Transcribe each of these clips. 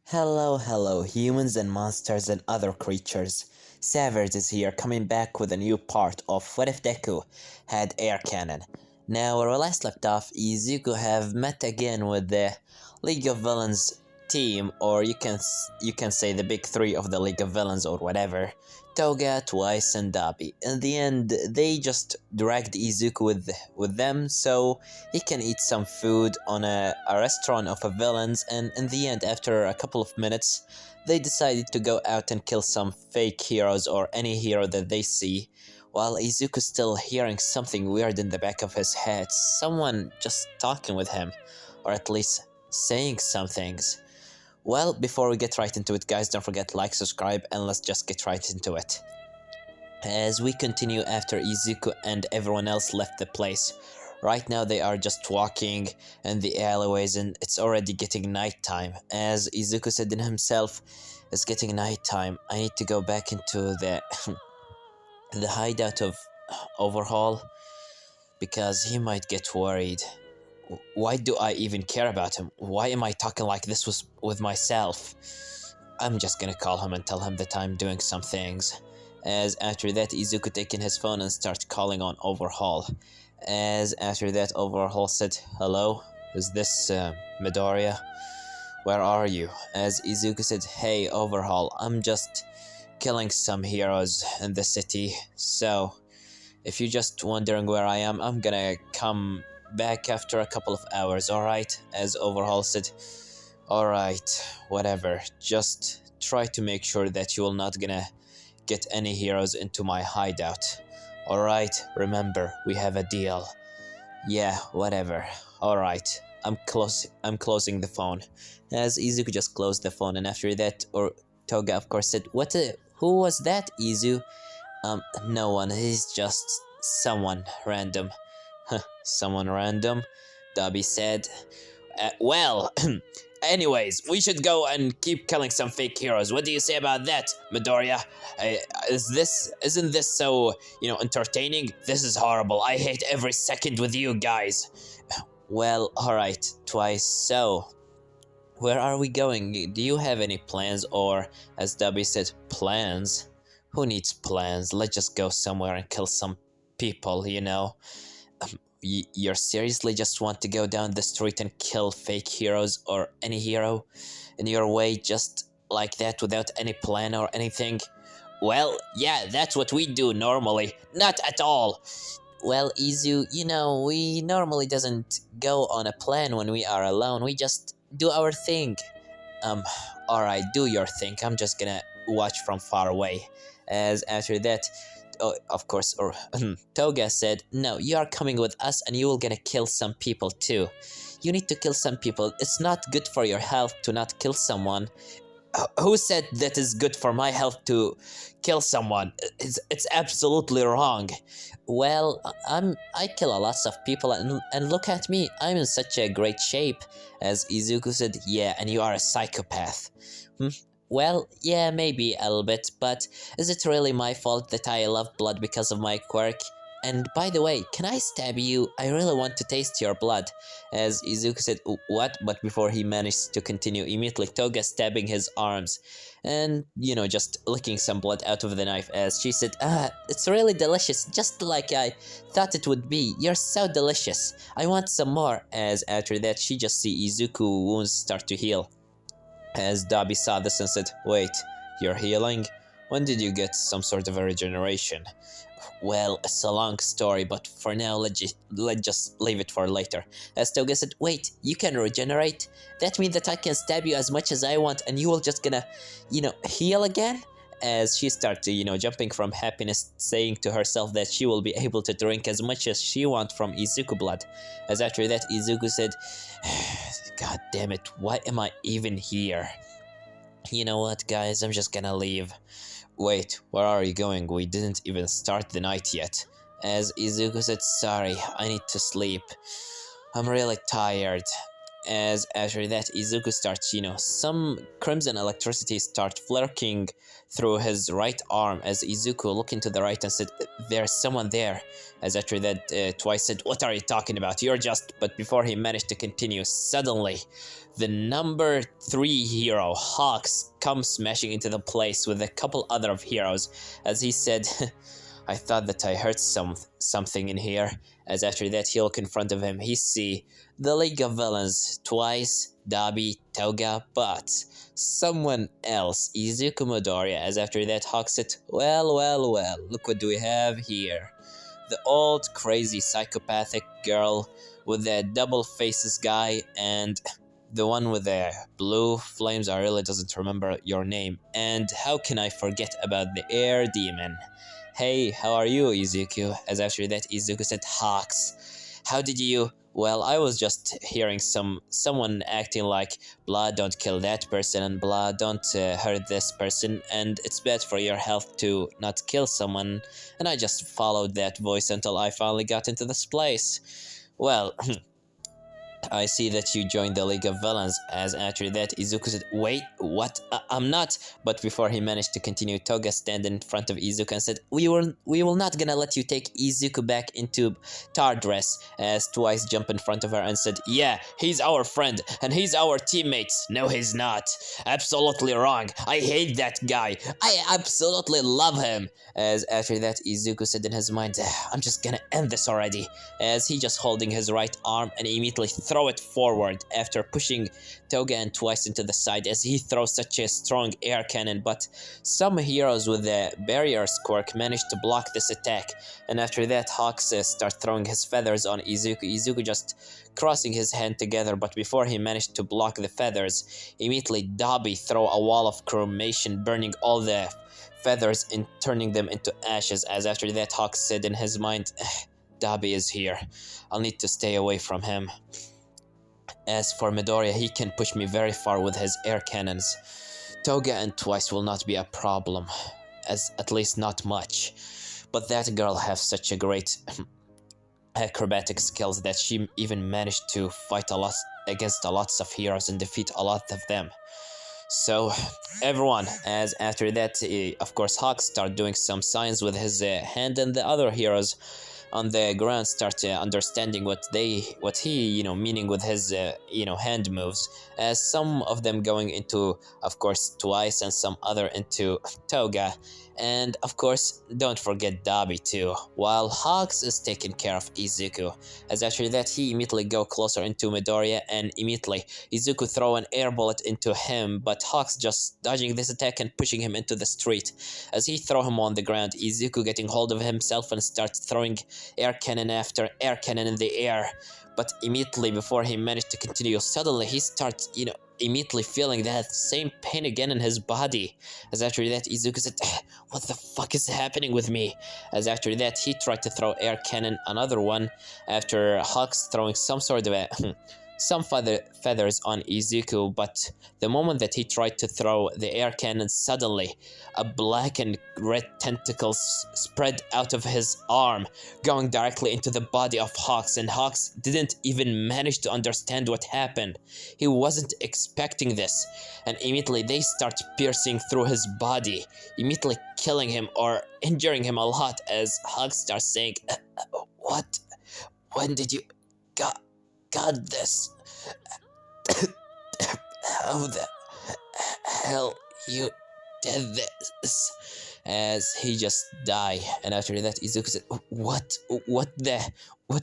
Hello, humans and monsters and other creatures. Savage is here, coming back with a new part of What If Deku had air cannon. Now, where we last left off, Izuku have met again with the League of Villains team, or you can say the big three of the League of Villains or whatever. Toga, Twice, and Dabi. In the end, they just dragged Izuku with them so he can eat some food on a restaurant of a villains, and in the end, after a couple of minutes, they decided to go out and kill some fake heroes or any hero that they see, while Izuku's still hearing something weird in the back of his head, someone just talking with him, or at least saying some things. Well, before we get right into it, guys, don't forget to like, subscribe, and let's just get right into it. As we continue after Izuku and everyone else left the place. Right now they are just walking in the alleyways and it's already getting nighttime. As Izuku said in himself, it's getting nighttime. I need to go back into the the hideout of Overhaul because he might get worried. Why do I even care about him? Why am I talking like this with myself? I'm just gonna call him and tell him that I'm doing some things. As after that, Izuku taking his phone and start calling on Overhaul. As after that, Overhaul said, "Hello, is this Midoriya? Where are you?" As Izuku said, "Hey, Overhaul, I'm just killing some heroes in the city. So, if you're just wondering where I am, I'm gonna come back after a couple of hours, alright?" As Overhaul said, "Alright, whatever. Just try to make sure that you're not gonna get any heroes into my hideout. Alright, remember, we have a deal." "Yeah, whatever. Alright, I'm closing the phone." As Izuku just closed the phone, and after that, Toga of course said, who was that, Izu?" No one, he's just someone random." "Someone random?" Dabi said. Well, anyways, we should go and keep killing some fake heroes. What do you say about that, Midoriya? Isn't this so, entertaining? This is horrible. I hate every second with you guys." "Well, alright, Twice, so where are we going? Do you have any plans?" Or, as Dabi said, "Plans? Who needs plans? Let's just go somewhere and kill some people, You're seriously just want to go down the street and kill fake heroes or any hero in your way just like that without any plan or anything?" "Well, yeah, that's what we do normally. Not at all." "Well, Izu, we normally doesn't go on a plan when we are alone. We just do our thing." Alright, do your thing. I'm just gonna watch from far away." As after that, Toga said, "No, you are coming with us and you will gonna kill some people too. You need to kill some people. It's not good for your health to not kill someone." Who said that is good for my health to kill someone? It's absolutely wrong." "Well, I kill a lot of people and look at me, I'm in such a great shape." As Izuku said, "Yeah, and you are a psychopath." "Well, yeah, maybe a little bit, but is it really my fault that I love blood because of my quirk? And by the way, can I stab you? I really want to taste your blood." As Izuku said, "What?" But before he managed to continue, immediately Toga stabbing his arms and, just licking some blood out of the knife, as she said, "It's really delicious, just like I thought it would be. You're so delicious. I want some more." As after that, she just see Izuku wounds start to heal. As Dabi saw this and said, "Wait, you're healing? When did you get some sort of a regeneration?" "Well, it's a long story, but for now, let's just leave it for later." As Toga said, "Wait, you can regenerate? That means that I can stab you as much as I want and you will just gonna, heal again?" As she started, jumping from happiness, saying to herself that she will be able to drink as much as she wants from Izuku blood. As after that, Izuku said, "God damn it, why am I even here? You know what, guys, I'm just gonna leave." "Wait, where are you going? We didn't even start the night yet." As Izuku said, "Sorry, I need to sleep. I'm really tired." as after that Izuku starts, some crimson electricity starts flicking through his right arm as Izuku looked into the right and said, "There's someone there." As after that, Twice said, "What are you talking about? You're just..." But before he managed to continue, suddenly the number 3 hero, Hawks, comes smashing into the place with a couple other of heroes as he said, "I thought that I heard something in here." As after that, he look in front of him, he see the League of Villains, Twice, Dabi, Toga, but someone else, Izuku Midoriya. As after that, Hawk said, well, look what do we have here. The old crazy psychopathic girl with the double faces guy and the one with the blue flames. I really doesn't remember your name. And how can I forget about the air demon? Hey, how are you, Izuku? As after that, Izuku said, "Hawks, how did you..." "Well, I was just hearing someone acting like, blah, don't kill that person, and blah, don't hurt this person, and it's bad for your health to not kill someone, and I just followed that voice until I finally got into this place. Well, I see that you joined the League of Villains." As after that, Izuku said, "Wait, what? I'm not..." But before he managed to continue, Toga stand in front of Izuku and said, we will not gonna let you take Izuku back into tar dress." As Twice jumped in front of her and said, "Yeah, he's our friend, and he's our teammate." "No, he's not. Absolutely wrong. I hate that guy. I absolutely love him." As after that, Izuku said in his mind, "I'm just gonna end this already." As he just holding his right arm and immediately throw it forward after pushing Toga and Twice into the side as he throws such a strong air cannon, but some heroes with the barriers quirk managed to block this attack. And after that, Hawks start throwing his feathers on Izuku. Izuku just crossing his hand together, but before he managed to block the feathers, immediately Dabi throw a wall of cremation, burning all the feathers and turning them into ashes. As after that, Hawks said in his mind, "Dabi is here. I'll need to stay away from him. As for Midoriya, he can push me very far with his air cannons. Toga and Twice will not be a problem, at least not much. But that girl has such a great acrobatic skills that she even managed to fight a lot against lots of heroes and defeat a lot of them. So, everyone," as after that, of course, Hawk start doing some signs with his hand, and the other heroes on the ground start understanding what he meaning with his hand moves, as some of them going into, of course, Twice and some other into Toga, and of course don't forget Dabi too, while Hawks is taking care of Izuku. As after that, he immediately go closer into Midoriya and immediately Izuku throw an air bullet into him, but Hawks just dodging this attack and pushing him into the street. As he throw him on the ground, Izuku getting hold of himself and starts throwing air cannon after air cannon in the air. But immediately before he managed to continue, suddenly he starts, immediately feeling that same pain again in his body. As after that, Izuku said, "What the fuck is happening with me?" As after that, he tried to throw air cannon, another one, after Hawks throwing some sort of a some feathers on Izuku, but the moment that he tried to throw the air cannon, suddenly a black and red tentacles spread out of his arm, going directly into the body of Hawks, and Hawks didn't even manage to understand what happened. He wasn't expecting this, and immediately they start piercing through his body, immediately killing him or injuring him a lot, as Hawks starts saying, "What? When did you got this? How the hell you did this?" As he just died, and after that Izuku said, what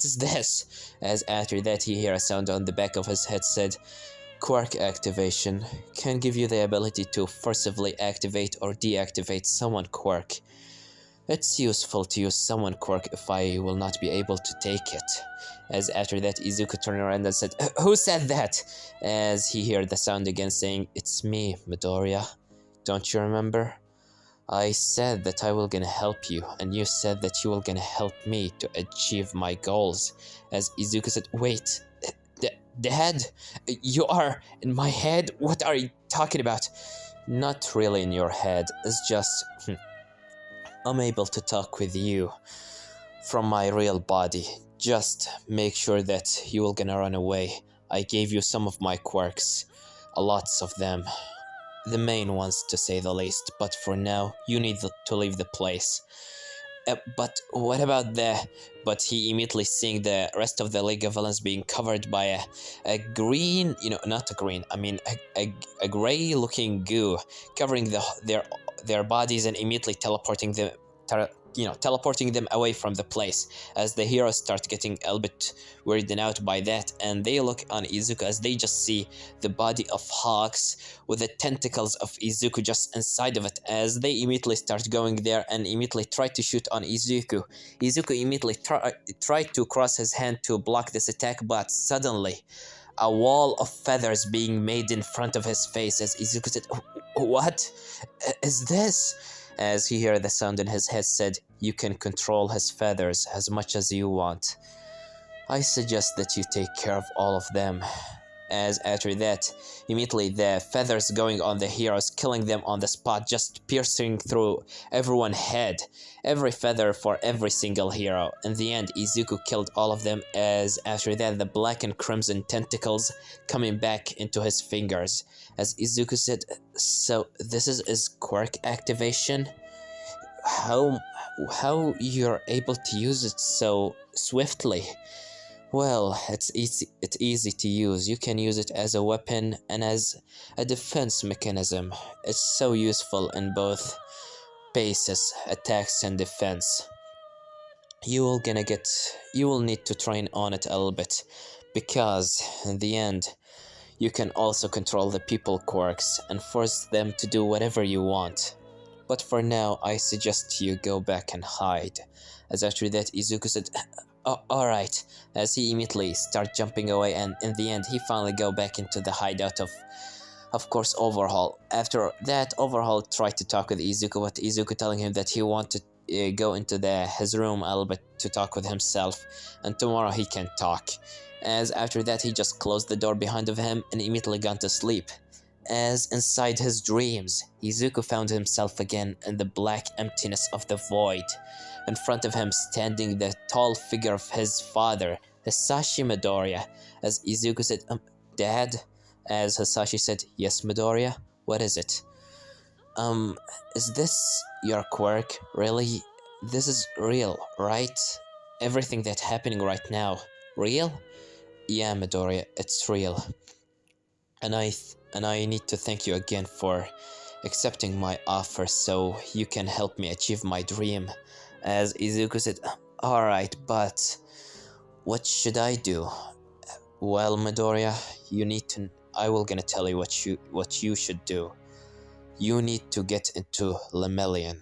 is this?" As after that, he hear a sound on the back of his head said, "Quirk activation can give you the ability to forcibly activate or deactivate someone quirk. It's useful to use someone quirk if I will not be able to take it." As after that, Izuku turned around and said, "Who said that?" As he heard the sound again saying, "It's me, Midoriya. Don't you remember? I said that I will gonna help you, and you said that you will gonna help me to achieve my goals." As Izuku said, "Wait, Dad? You are in my head? What are you talking about?" "Not really in your head, it's just... I'm able to talk with you from my real body. Just make sure that you will gonna run away. I gave you some of my quirks, lots of them. The main ones, to say the least, but for now, you need to leave the place. But what about the... But he immediately seeing the rest of the League of Villains being covered by a green... not a green, I mean a gray-looking goo covering their bodies and immediately teleporting them... teleporting them away from the place, as the heroes start getting a little bit weirded out by that, and they look on Izuku as they just see the body of Hawks with the tentacles of Izuku just inside of it, as they immediately start going there and immediately try to shoot on Izuku. Izuku immediately tried to cross his hand to block this attack, but suddenly a wall of feathers being made in front of his face, as Izuku said, "What is this?" As he heard the sound in his head said, "You can control his feathers as much as you want. I suggest that you take care of all of them." As after that, immediately the feathers going on the heroes, killing them on the spot, just piercing through everyone's head. Every feather for every single hero. In the end, Izuku killed all of them, as after that the black and crimson tentacles coming back into his fingers. As Izuku said, "So this is his quirk activation? How you're able to use it so swiftly?" "Well, it's easy to use. You can use it as a weapon and as a defense mechanism. It's so useful in both bases, attacks and defense. You will need to train on it a little bit, because in the end, you can also control the people quirks and force them to do whatever you want. But for now, I suggest you go back and hide." As after that, Izuku said, "Oh, alright," as he immediately start jumping away, and in the end he finally go back into the hideout of course Overhaul. After that, Overhaul tried to talk with Izuku, but Izuku telling him that he wanted to go into his room a little bit to talk with himself, and tomorrow he can talk. As after that, he just closed the door behind of him and immediately gone to sleep. As inside his dreams, Izuku found himself again in the black emptiness of the void. In front of him standing the tall figure of his father, Hisashi Midoriya. As Izuku said, "Dad?" As Hisashi said, "Yes, Midoriya? What is it?" Is this your quirk? Really? This is real, right? Everything that's happening right now, real?" "Yeah, Midoriya, it's real. And I need to thank you again for accepting my offer so you can help me achieve my dream." As Izuku said, "Alright, but what should I do?" "Well, Midoriya, I will gonna tell you what you should do. You need to get into Lemillion."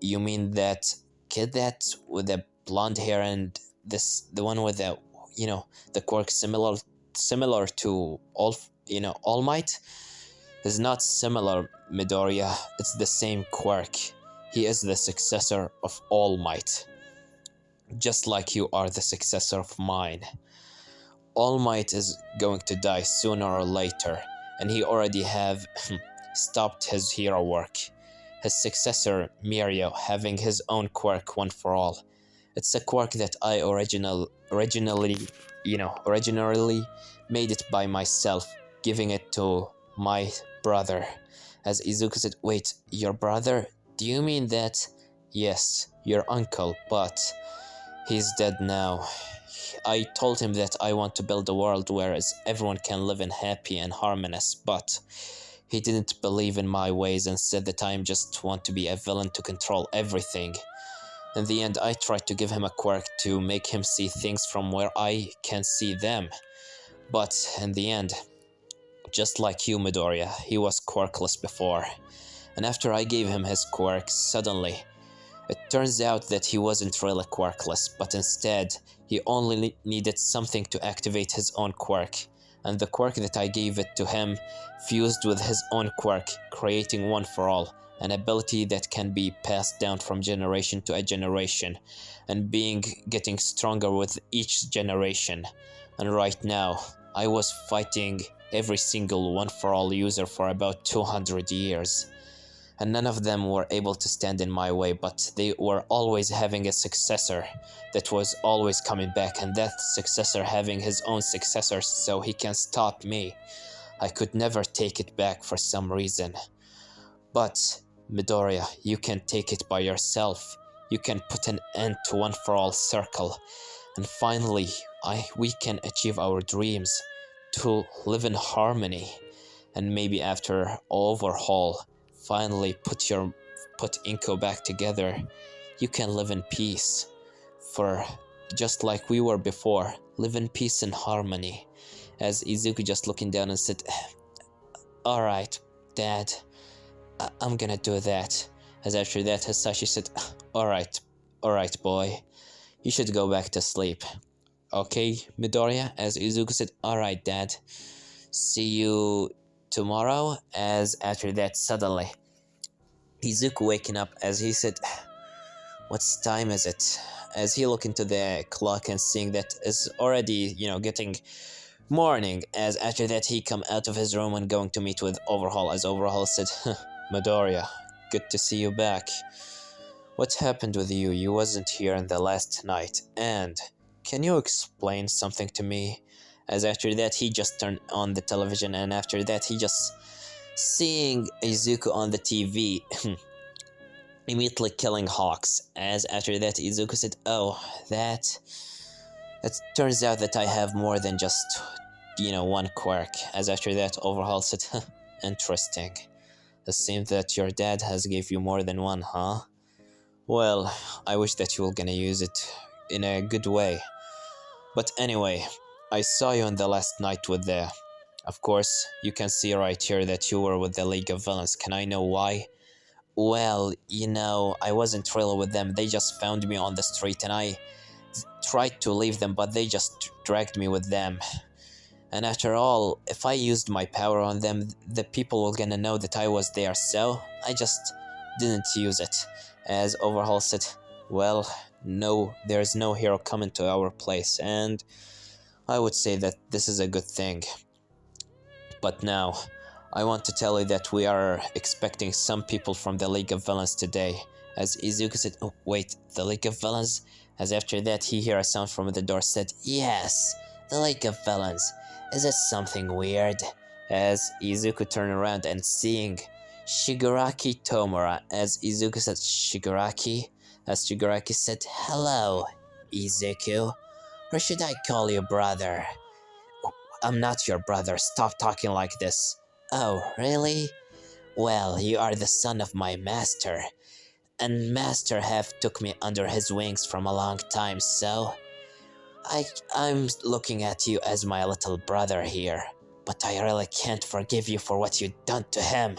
You mean that kid that with the blonde hair and the one with the quirk similar to All Might? Is not similar, Midoriya. It's the same quirk. He is the successor of All Might, just like you are the successor of mine. All Might is going to die sooner or later, and he already have stopped his hero work. His successor, Mirio, having his own quirk, One for All. It's a quirk that I originally made it by myself, giving it to my brother." As Izuku said, "Wait, your brother? Do you mean that?" "Yes, your uncle, but he's dead now. I told him that I want to build a world where everyone can live in happy and harmonious, but he didn't believe in my ways and said that I just want to be a villain to control everything. In the end, I tried to give him a quirk to make him see things from where I can see them. But in the end, just like you, Midoriya, he was quirkless before. And after I gave him his quirk, suddenly, it turns out that he wasn't really quirkless, but instead, he only needed something to activate his own quirk. And the quirk that I gave it to him fused with his own quirk, creating One for All, an ability that can be passed down from generation to a generation, and getting stronger with each generation. And right now, I was fighting every single One for All user for about 200 years. and none of them were able to stand in my way, but they were always having a successor that was always coming back, and that successor having his own successor so he can stop me. I could never take it back for some reason. But, Midoriya, you can take it by yourself. You can put an end to One For All circle. And finally, we can achieve our dreams to live in harmony. And maybe after overhaul, finally put Inko back together. You can live in peace. For just like we were before, live in peace and harmony. As Izuku just looking down and said, "Alright, Dad, I'm gonna do that." As after that, Hisashi said, alright, boy, you should go back to sleep. Okay, Midoriya? As Izuku said, "Alright, Dad, see you tomorrow." As after that, suddenly, Izuku waking up as he said, "What time is it?" As he looked into the clock and seeing that it's already, getting morning. As after that, he come out of his room and going to meet with Overhaul. As Overhaul said, "Midoriya, good to see you back. What happened with you? You wasn't here in the last night. And can you explain something to me?" As after that, he just turned on the television, and after that, he just seeing Izuku on the TV, immediately killing Hawks. As after that, Izuku said, "Oh, that turns out that I have more than just, one quirk." As after that, Overhaul said, "Interesting. It seems that your dad has gave you more than one, huh? Well, I wish that you were gonna use it in a good way. But anyway, I saw you on the last night with the... Of course, you can see right here that you were with the League of Villains. Can I know why?" "Well, I wasn't really with them. They just found me on the street and I tried to leave them, but they just dragged me with them. And after all, if I used my power on them, the people were gonna know that I was there, so I just didn't use it." As Overhaul said, "Well, no, there's no hero coming to our place, and I would say that this is a good thing. But now, I want to tell you that we are expecting some people from the League of Villains today." As Izuku said, "Oh, wait, the League of Villains?" As after that, he heard a sound from the door, said, "Yes, the League of Villains. Is it something weird?" As Izuku turned around and seeing Shigaraki Tomura. As Izuku said, "Shigaraki?" As Shigaraki said, "Hello, Izuku. Or should I call you brother?" "I'm not your brother. Stop talking like this." "Oh, really? Well, you are the son of my master. And master have took me under his wings from a long time, so... I'm looking at you as my little brother here. But I really can't forgive you for what you done to him."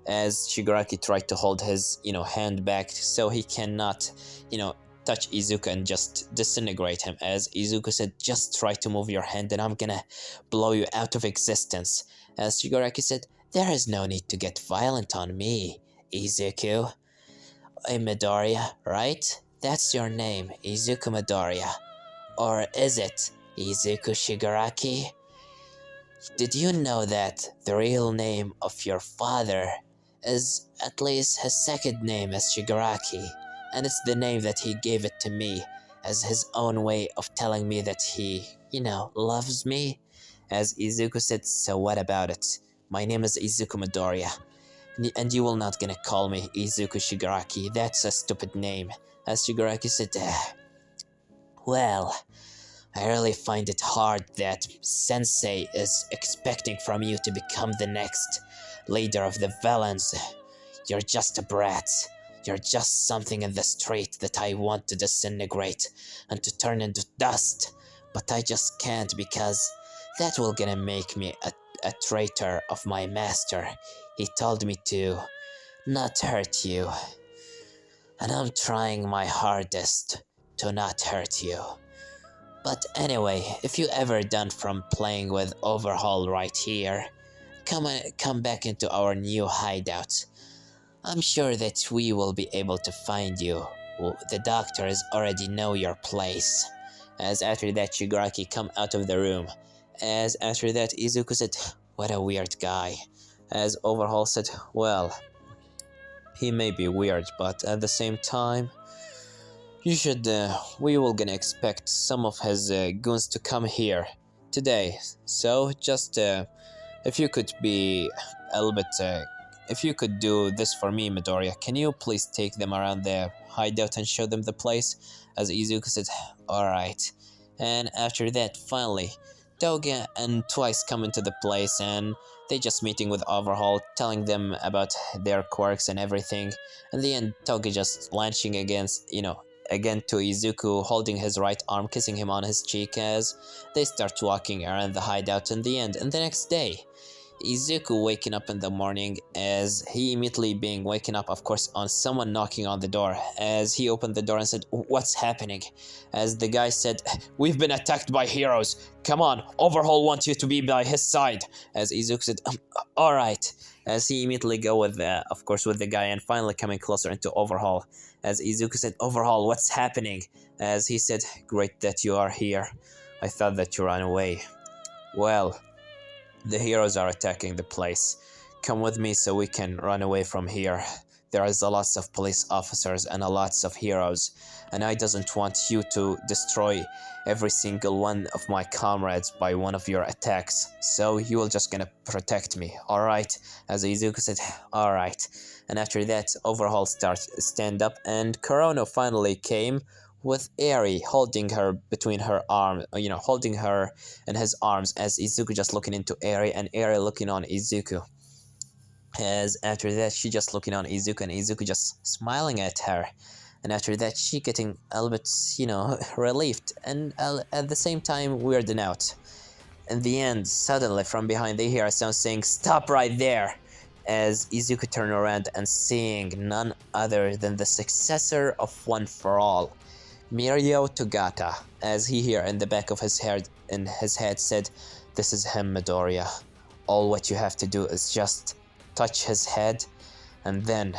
As Shigaraki tried to hold his, hand back so he cannot, touch Izuku and just disintegrate him. As Izuku said, "Just try to move your hand and I'm gonna blow you out of existence." As Shigaraki said, "There is no need to get violent on me, Izuku. Midoriya, right? That's your name, Izuku Midoriya. Or is it Izuku Shigaraki? Did you know that the real name of your father is at least his second name as Shigaraki, and it's the name that he gave it to me as his own way of telling me that he, loves me?" As Izuku said, "So what about it? My name is Izuku Midoriya, and you will not gonna call me Izuku Shigaraki. That's a stupid name." As Shigaraki said, "Well, I really find it hard that Sensei is expecting from you to become the next leader of the villains. You're just a brat. You're just something in the street that I want to disintegrate and to turn into dust. But I just can't, because that will gonna make me a traitor of my master. He told me to not hurt you. And I'm trying my hardest to not hurt you. But anyway, if you ever done from playing with Overhaul right here, come back into our new hideout. I'm sure that we will be able to find you. The doctors already know your place." As after that, Shigaraki come out of the room. As after that, Izuku said, "What a weird guy." As Overhaul said, "Well, He may be weird, but at the same time, you should, we will gonna expect some of his goons to come here today. So just, if you could be a little bit, if you could do this for me, Midoriya, can you please take them around their hideout and show them the place? As Izuku said, alright. And after that, finally, Toga and Twice come into the place and they just meeting with Overhaul, telling them about their quirks and everything. In the end, Toga just launching against, again to Izuku, holding his right arm, kissing him on his cheek as they start walking around the hideout in the end. And the next day, Izuku waking up in the morning as he immediately being waken up, of course, on someone knocking on the door. As he opened the door and said, "What's happening?" As the guy said, "We've been attacked by heroes. Come on, Overhaul wants you to be by his side." As Izuku said, "Alright." As he immediately go with, of course, with the guy and finally coming closer into Overhaul. As Izuku said, "Overhaul, what's happening?" As he said, "Great that you are here. I thought that you ran away." "Well, the heroes are attacking the place. Come with me so we can run away from here. There is a lots of police officers and a lots of heroes, and I doesn't want you to destroy every single one of my comrades by one of your attacks. So you will just gonna protect me, alright?" As Izuku said, "Alright." And after that, Overhaul stand up, and Kurono finally came with Eri holding her between her arm, holding her in his arms, as Izuku just looking into Eri and Eri looking on Izuku. As after that, she just looking on Izuku and Izuku just smiling at her. And after that, she getting a little bit, relieved and at the same time weirding out. In the end, suddenly from behind they hear a sound saying, "Stop right there!" As Izuku turn around and seeing none other than the successor of One for All, Mirio Togata, as he here in the back of his head said, "This is him, Midoriya. All what you have to do is just touch his head, and then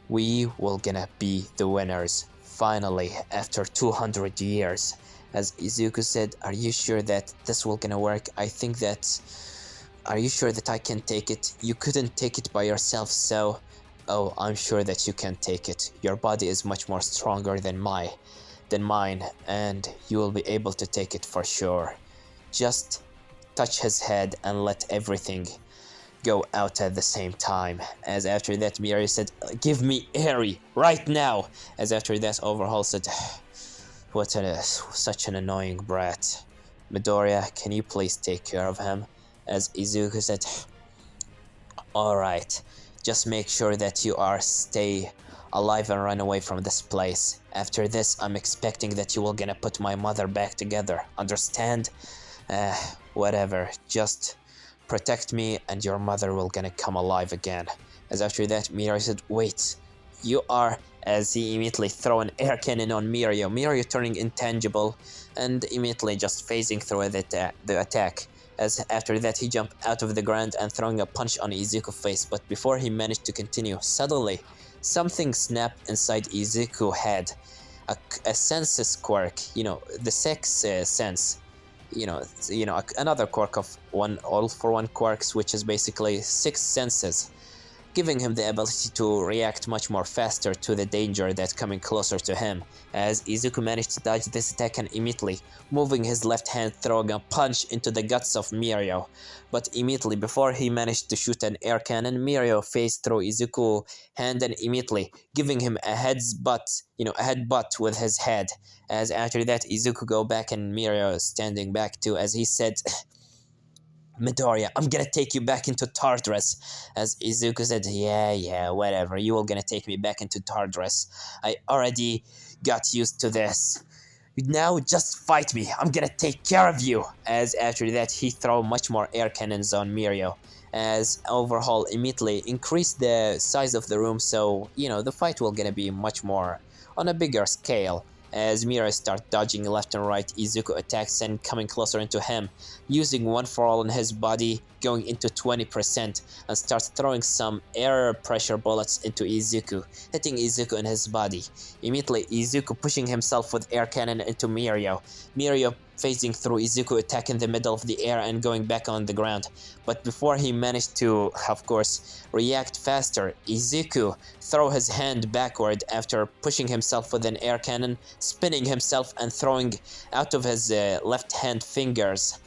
we will gonna be the winners, finally, after 200 years." As Izuku said, "Are you sure that this will gonna work? Are you sure that I can take it? You couldn't take it by yourself, so..." "Oh, I'm sure that you can take it. Your body is much more stronger than mine, and you will be able to take it for sure. Just touch his head and let everything go out at the same time." As after that, Mirio said, "Give me Eri right now." As after that, Overhaul said, Such an annoying brat. Midoriya, can you please take care of him?" As Izuku said, "Alright, just make sure that you stay alive and run away from this place. After this, I'm expecting that you will gonna put my mother back together, understand? Whatever, just protect me and your mother will gonna come alive again." As after that, Mirio said, "Wait, you are..." As he immediately throw an air cannon on Mirio turning intangible and immediately just phasing through the attack. As after that, he jumped out of the ground and throwing a punch on Izuku's face, but before he managed to continue, suddenly something snapped inside Izuku's head. A senses quirk, the sex sense. Another quirk of all for one quirks, which is basically 6 senses, giving him the ability to react much more faster to the danger that's coming closer to him. As Izuku managed to dodge this attack and immediately moving his left hand, throwing a punch into the guts of Mirio. But immediately before he managed to shoot an air cannon, Mirio phased through Izuku's hand and immediately giving him a headbutt with his head. As after that, Izuku go back and Mirio standing back too, as he said, "Midoriya, I'm gonna take you back into Tartarus." As Izuku said, yeah, whatever, you will gonna take me back into Tartarus. I already got used to this. Now just fight me, I'm gonna take care of you." As after that, he throw much more air cannons on Mirio. As Overhaul immediately increased the size of the room, so, the fight will gonna be much more on a bigger scale. As Mirio starts dodging left and right Izuku attacks and coming closer into him, using One for All in his body, going into 20%, and starts throwing some air pressure bullets into Izuku, hitting Izuku in his body. Immediately, Izuku pushing himself with air cannon into Mirio. Mirio phasing through Izuku, attacking the middle of the air and going back on the ground. But before he managed to, of course, react faster, Izuku threw his hand backward after pushing himself with an air cannon, spinning himself and throwing out of his left hand fingers,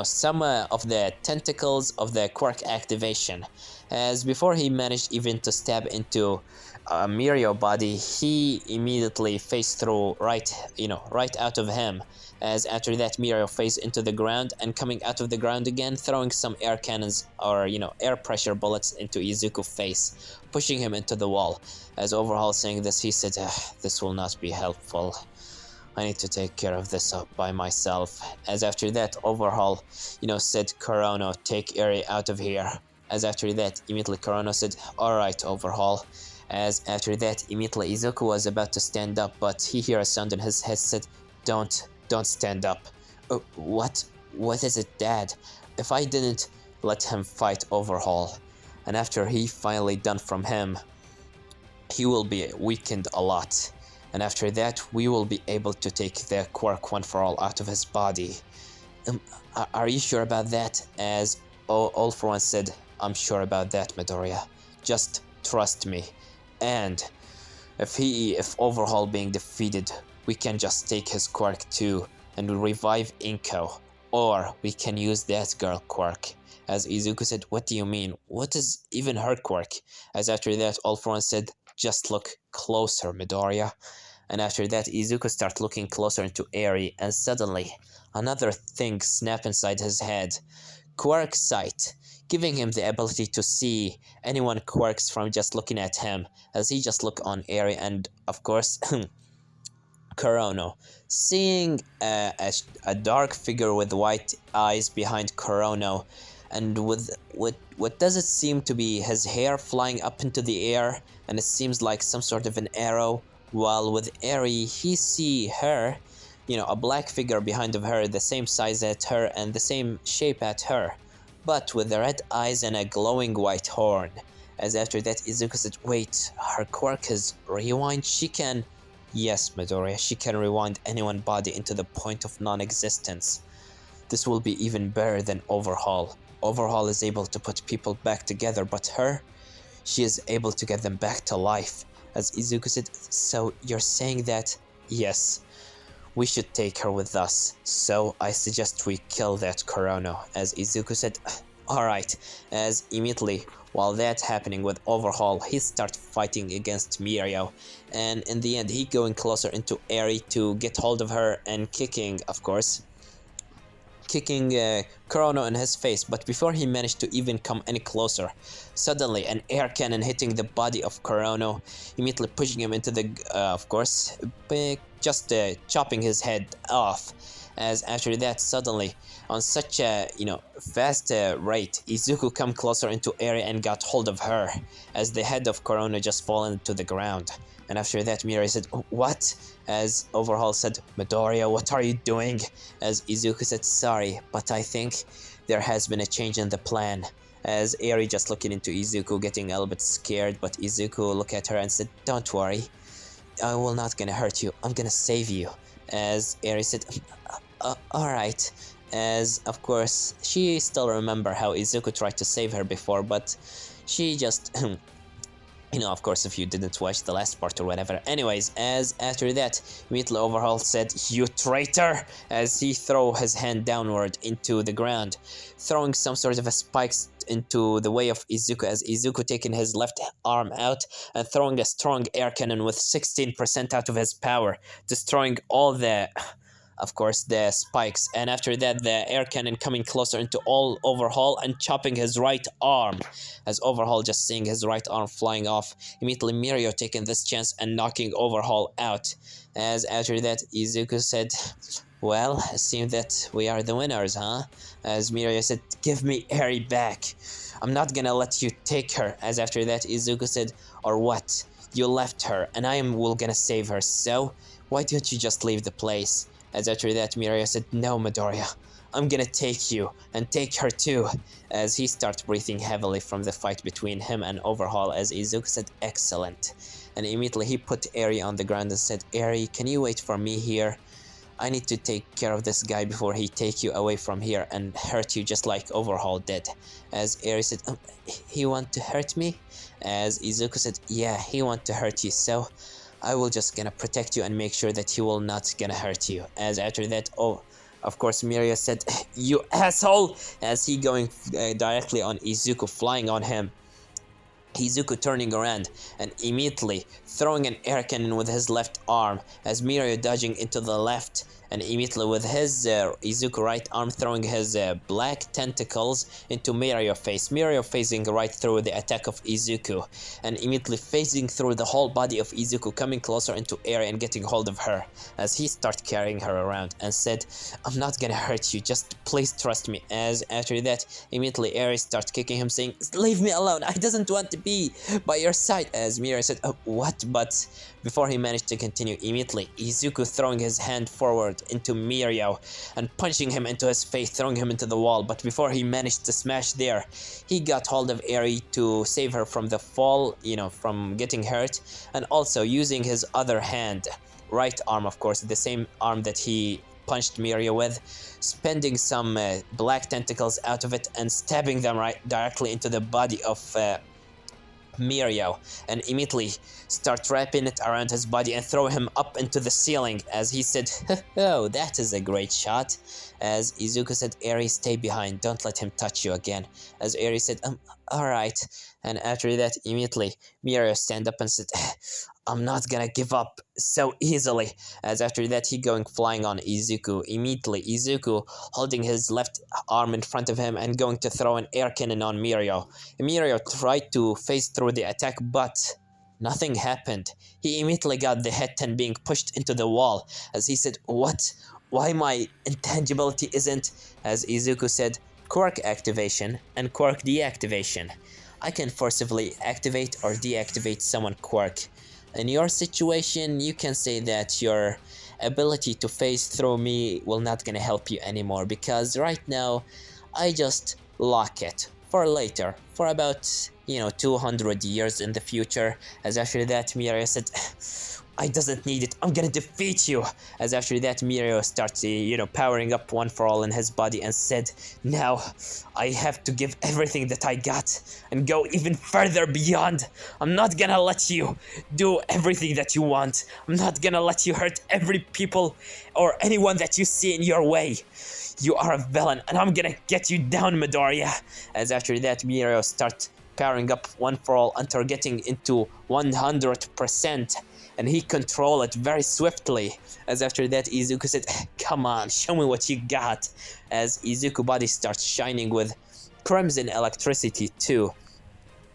some of the tentacles of the quirk activation. As before he managed even to stab into Mirio body, he immediately phased through right out of him. As after that, Mirio phased into the ground and coming out of the ground again, throwing some air cannons or air pressure bullets into Izuku's face, pushing him into the wall. As Overhaul saying this, he said, "This will not be helpful. I need to take care of this by myself." As after that, Overhaul, said, "Kurono, take Eri out of here." As after that, immediately Kurono said, "Alright, Overhaul." As after that, immediately Izuku was about to stand up, but he heard a sound in his head said, Don't stand up." What is it, Dad? If I didn't let him fight Overhaul, and after he finally done from him, he will be weakened a lot. And after that, we will be able to take the quirk one for all out of his body. Are you sure about that? As All for One said, "I'm sure about that, Midoriya. Just trust me. And if Overhaul being defeated, we can just take his quirk too and revive Inko. Or we can use that girl quirk." As Izuku said, "What do you mean? What is even her quirk?" As after that, All for One said, "Just look closer, Midoriya." And after that, Izuku started looking closer into Eri, and suddenly, another thing snapped inside his head. Quirk Sight, giving him the ability to see anyone quirks from just looking at him, as he just looked on Eri and, of course, Kurono. Seeing a dark figure with white eyes behind Kurono, and with what does it seem to be his hair flying up into the air, and it seems like some sort of an arrow. While with Eri, he see her, a black figure behind of her, the same size as her and the same shape as her, but with the red eyes and a glowing white horn. As after that, Izuku said, "Wait, her quirk is rewind? She can..." "Yes, Midoriya, she can rewind anyone's body into the point of non-existence. This will be even better than Overhaul. Overhaul is able to put people back together, but her, she is able to get them back to life." As Izuku said, "So you're saying that..." "Yes, we should take her with us. So I suggest we kill that Kurono." As Izuku said, "Alright." As immediately, while that's happening with Overhaul, he starts fighting against Mirio. And in the end, he going closer into Eri to get hold of her and kicking, of course, Kurono in his face. But before he managed to even come any closer, suddenly an air cannon hitting the body of Kurono, immediately pushing him into the, of course, just chopping his head off. As after that, suddenly, on such a, fast rate, Izuku come closer into Eri and got hold of her, as the head of Kurono just fallen to the ground. And after that, Mirai said, "What?" As Overhaul said, "Midoriya, what are you doing?" As Izuku said, "Sorry, but I think there has been a change in the plan." As Eri just looking into Izuku, getting a little bit scared, but Izuku looked at her and said, "Don't worry, I will not gonna hurt you, I'm gonna save you." As Eri said, "Alright." As, of course, she still remember how Izuku tried to save her before, but she just... of course, if you didn't watch the last part or whatever. Anyways, as after that, immediately Overhaul said, "You traitor!" As he throw his hand downward into the ground, throwing some sort of a spikes into the way of Izuku, as Izuku taking his left arm out and throwing a strong air cannon with 16% out of his power, destroying all the... of course, the spikes. And after that, the air cannon coming closer into all Overhaul and chopping his right arm. As Overhaul just seeing his right arm flying off, immediately Mirio taking this chance and knocking Overhaul out. As after that, Izuku said, "Well, it seems that we are the winners, huh?" As Mirio said, "Give me Eri back. I'm not gonna let you take her." As after that, Izuku said, "Or what? You left her, and I am gonna save her, so why don't you just leave the place?" As after that, Mirio said, "No, Midoriya, I'm gonna take you, and take her too." As he starts breathing heavily from the fight between him and Overhaul, as Izuku said, "Excellent." And immediately he put Eri on the ground and said, "Eri, can you wait for me here? I need to take care of this guy before he take you away from here and hurt you just like Overhaul did. As Eri said, he want to hurt me? As Izuku said, yeah, he want to hurt you, so I will just gonna protect you and make sure that he will not gonna hurt you. As after that, of course, Mirio said, you asshole! As he going directly on Izuku, flying on him. Izuku turning around and immediately throwing an air cannon with his left arm as Mirio dodging into the left, and immediately with his Izuku right arm throwing his black tentacles into Mirio face. Mirio phasing right through the attack of Izuku and immediately phasing through the whole body of Izuku, coming closer into Eri and getting hold of her as he started carrying her around and said, I'm not gonna hurt you, just please trust me. As after that, immediately Eri starts kicking him saying, leave me alone, I doesn't want to be by your side. As Mirio said, what? But before he managed to continue, immediately Izuku throwing his hand forward into Mirio and punching him into his face, throwing him into the wall. But before he managed to smash there, he got hold of Eri to save her from the fall, from getting hurt, and also using his other hand, right arm, of course, the same arm that he punched Mirio with, spending some black tentacles out of it and stabbing them directly into the body of Mirio, and immediately start wrapping it around his body and throw him up into the ceiling. As he said, oh, that is a great shot. As Izuku said, Eri, stay behind, don't let him touch you again. As Eri said, alright. And after that, immediately Mirio stand up and said, I'm not gonna give up so easily. As after that, he going flying on Izuku. Immediately, Izuku holding his left arm in front of him and going to throw an air cannon on Mirio. Mirio tried to phase through the attack, but nothing happened. He immediately got the head 10 being pushed into the wall. As he said, what? Why my intangibility isn't? As Izuku said, quirk activation and quirk deactivation. I can forcibly activate or deactivate someone quirk. In your situation, you can say that your ability to phase through me will not gonna help you anymore, because right now I just lock it for later, for about 200 years in the future. As after that, Mirio said, I doesn't need it, I'm gonna defeat you. As after that, Mirio starts powering up One for All in his body and said, now I have to give everything that I got and go even further beyond. I'm not gonna let you do everything that you want. I'm not gonna let you hurt every people or anyone that you see in your way. You are a villain and I'm gonna get you down, Midoriya. As after that, Mirio starts powering up One for All until getting into 100%. And he controlled it very swiftly. As after that, Izuku said, come on, show me what you got. As Izuku body starts shining with crimson electricity too.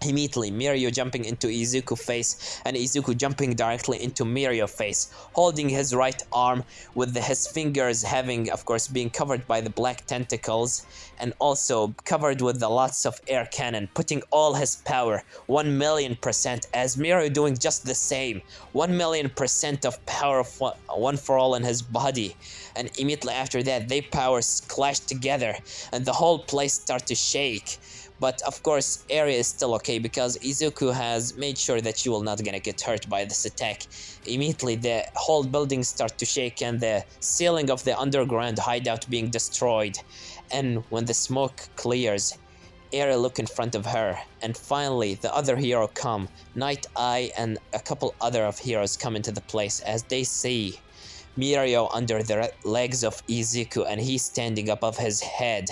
Immediately, Mirio jumping into Izuku face and Izuku jumping directly into Mirio face, holding his right arm with his fingers having, of course, being covered by the black tentacles and also covered with the lots of air cannon, putting all his power, 1,000,000%, as Mirio doing just the same, 1,000,000% of power of One for All in his body. And immediately after that, their powers clashed together and the whole place started to shake. But of course, Eri is still okay because Izuku has made sure that she will not gonna get hurt by this attack. Immediately, the whole building starts to shake and the ceiling of the underground hideout being destroyed. And when the smoke clears, Eri look in front of her, and finally the other hero come. Night Eye and a couple other of heroes come into the place as they see Mirio under the legs of Izuku and he's standing above his head,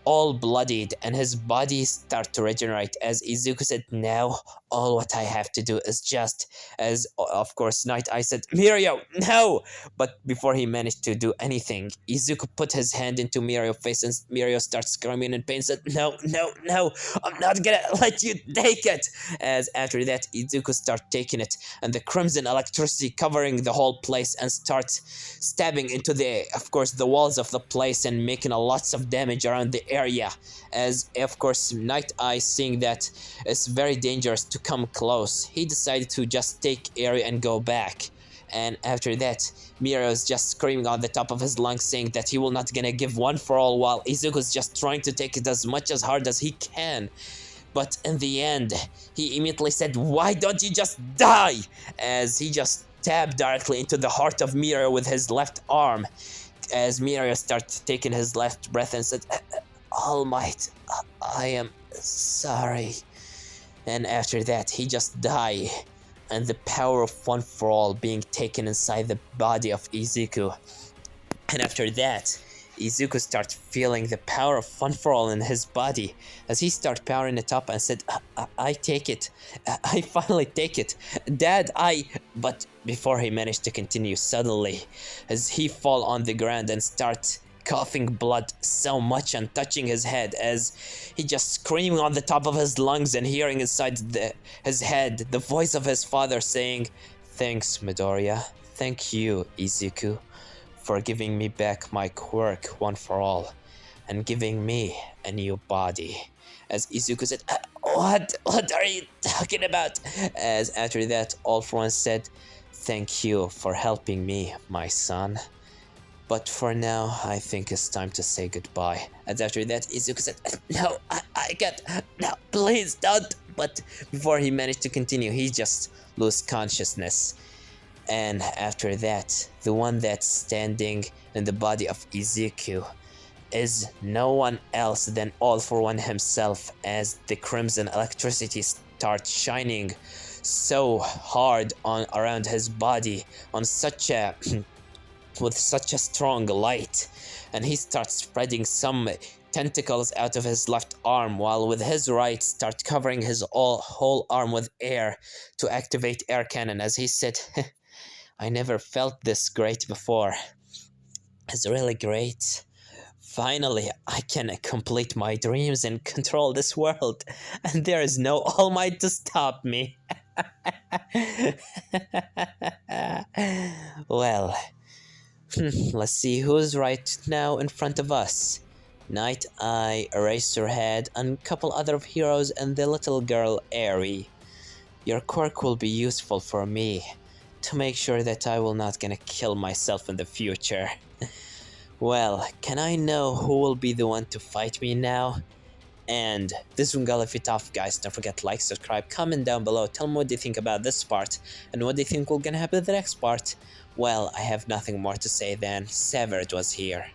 all bloodied, and his body start to regenerate. As Izuku said, now all what I have to do is just, as of course Night Eye said, Mirio, no! But before he managed to do anything, Izuku put his hand into Mirio's face and Mirio starts screaming in pain, said, no, no, no, I'm not gonna let you take it! As after that, Izuku starts taking it, and the crimson electricity covering the whole place and starts stabbing into the, of course, the walls of the place and making a lots of damage around the area. As of course Night Eye, seeing that it's very dangerous to come close, he decided to just take Eri and go back. And after that, Mirio is just screaming on the top of his lungs saying that he will not gonna give One for All while Izuku's just trying to take it as much as hard as he can. But in the end, he immediately said, "Why don't you just die?" As he just stabbed directly into the heart of Miro with his left arm. As Miro started taking his last breath and said, "All Might, I am sorry." And after that, he just died, and the power of One for All being taken inside the body of Izuku. And after that, Izuku started feeling the power of One for All in his body as he started powering it up and said, I take it. I finally take it. Dad, I... But before he managed to continue, suddenly, as he fall on the ground and start coughing blood so much and touching his head as he just screaming on the top of his lungs and hearing inside his head the voice of his father saying, "Thanks, Midoriya. Thank you, Izuku, for giving me back my quirk One for All and giving me a new body." As Izuku said, What are you talking about?" As after that, All for One said, "Thank you for helping me, my son. But for now, I think it's time to say goodbye." And after that, Izuku said, "No, I can't. No, please don't." But before he managed to continue, he just lost consciousness. And after that, the one that's standing in the body of Izuku is no one else than All for One himself, as the crimson electricity starts shining so hard on around his body on such a with such a strong light, and he starts spreading some tentacles out of his left arm, while with his right start covering his whole arm with air to activate air cannon. As he said, "I never felt this great before. It's really great. Finally, I can complete my dreams and control this world, and there is no All Might to stop me." Well, let's see who's right now in front of us. Night Eye, Eraserhead, and a couple other heroes, and the little girl Eri. Your quirk will be useful for me to make sure that I will not gonna kill myself in the future. Well, can I know who will be the one to fight me now? And this one got it off, guys. Don't forget to like, subscribe, comment down below. Tell me what do you think about this part and what do you think will gonna happen in the next part. Well, I have nothing more to say than Severed was here.